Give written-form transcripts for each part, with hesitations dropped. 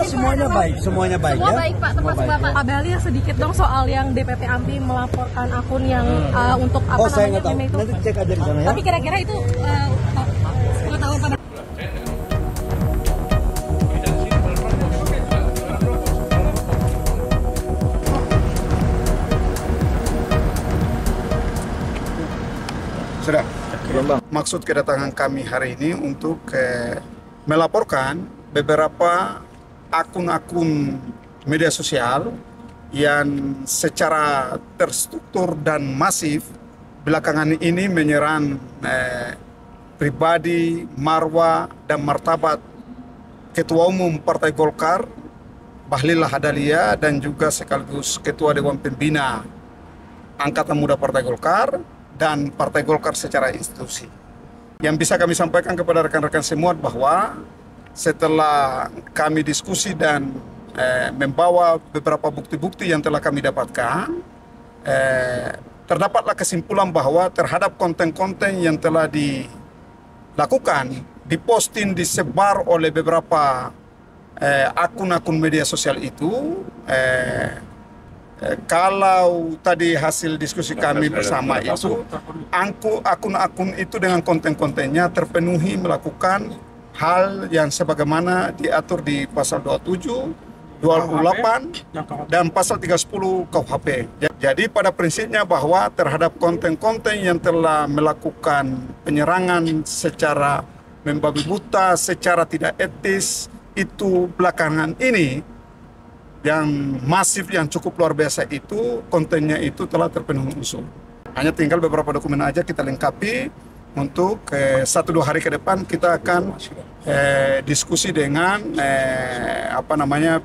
Semuanya baik, semuanya baik. Semua baik Pak, termasuk Bapak. Pak Bali sedikit dong soal yang DPP AMPI melaporkan akun yang untuk apa namanya meme itu. Nanti cek aja di sana ya. Tapi kira-kira itu pengetahuan pada Sudah. Maksud kedatangan kami hari ini untuk melaporkan beberapa akun-akun media sosial yang secara terstruktur dan masif belakangan ini menyerang pribadi, marwah, dan martabat Ketua Umum Partai Golkar, Bahlil Lahadalia, dan juga sekaligus Ketua Dewan Pembina Angkatan Muda Partai Golkar, dan Partai Golkar secara institusi. Yang bisa kami sampaikan kepada rekan-rekan semua bahwa setelah kami diskusi dan membawa beberapa bukti-bukti yang telah kami dapatkan, terdapatlah kesimpulan bahwa terhadap konten-konten yang telah dilakukan, diposting, disebar oleh beberapa akun-akun media sosial itu, kalau tadi hasil diskusi kami bersama itu, akun-akun itu dengan konten-kontennya terpenuhi melakukan hal yang sebagaimana diatur di pasal 27, 28, dan pasal 310 KUHP. Jadi pada prinsipnya bahwa terhadap konten-konten yang telah melakukan penyerangan secara membabi buta, secara tidak etis, itu belakangan ini yang masif, yang cukup luar biasa itu, kontennya itu telah terpenuhi unsur. Hanya tinggal beberapa dokumen aja kita lengkapi untuk 1-2 hari ke depan kita akan diskusi dengan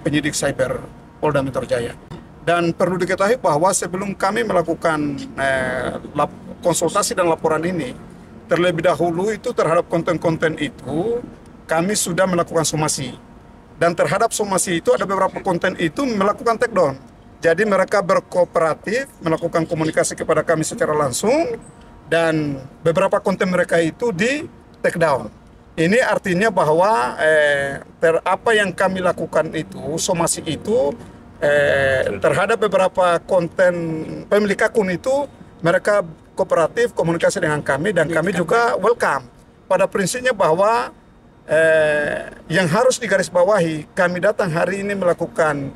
penyidik cyber Polda Metro Jaya. Dan perlu diketahui bahwa sebelum kami melakukan konsultasi dan laporan ini, terlebih dahulu itu terhadap konten-konten itu kami sudah melakukan somasi. Dan terhadap somasi itu ada beberapa konten itu melakukan take down. Jadi mereka berkooperatif, melakukan komunikasi kepada kami secara langsung, dan beberapa konten mereka itu di take down. Ini artinya bahwa apa yang kami lakukan itu, somasi itu, terhadap beberapa konten pemilik akun itu, mereka kooperatif, komunikasi dengan kami, dan kami juga welcome. Pada prinsipnya bahwa yang harus digarisbawahi, kami datang hari ini melakukan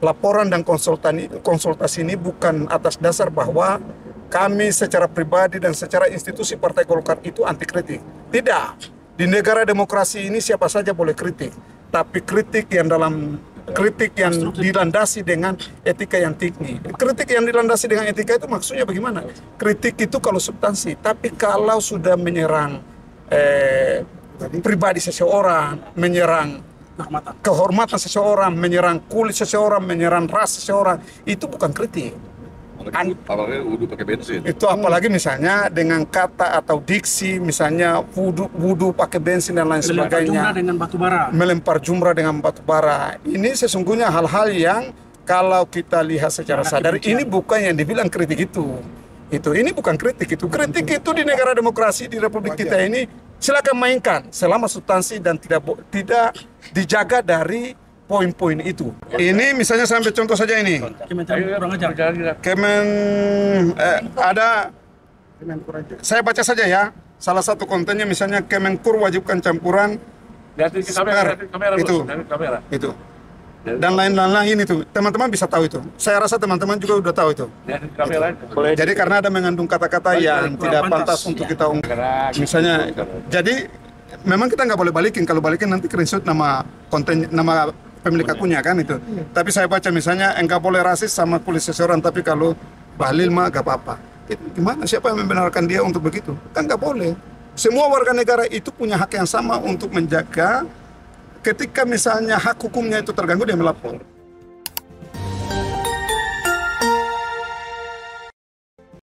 laporan dan konsultasi ini bukan atas dasar bahwa kami secara pribadi dan secara institusi Partai Golkar itu anti kritik. Tidak. Di negara demokrasi ini siapa saja boleh kritik, tapi kritik yang dilandasi dengan etika yang tinggi. Kritik yang dilandasi dengan etika itu maksudnya bagaimana? Kritik itu kalau substansi, tapi kalau sudah menyerang pribadi seseorang, menyerang kehormatan seseorang, menyerang kulit seseorang, menyerang ras seseorang, itu bukan kritik. Apalagi wudu pakai bensin. Itu apalagi misalnya dengan kata atau diksi, misalnya wudu pakai bensin dan lain sebagainya. Melempar jumrah dengan batu bara. Ini sesungguhnya hal-hal yang kalau kita lihat secara sadar, ini bukan yang dibilang kritik itu. Ini bukan kritik itu. Kritik itu di negara demokrasi di Republik kita ini silakan mainkan selama substansi dan tidak dijaga dari poin-poin itu. Ini misalnya sampai contoh saja ini. Saya baca saja ya. Salah satu kontennya misalnya Kemenkur wajibkan campuran itu. Dan lain-lain itu, teman-teman bisa tahu itu. Saya rasa teman-teman juga udah tahu itu. Jadi karena ada mengandung kata-kata yang tidak pantas untuk kita ungkap. Misalnya, jadi memang kita nggak boleh balikin. Kalau balikin nanti screenshot nama konten, nama pemilik akunnya kan itu. Tapi saya baca misalnya enggak boleh rasis sama kulit seseorang, tapi kalau Bahlil mah gak apa-apa. Gimana? Siapa yang membenarkan dia untuk begitu? Kan nggak boleh. Semua warga negara itu punya hak yang sama untuk menjaga. Ketika misalnya hak hukumnya itu terganggu, dia melapor.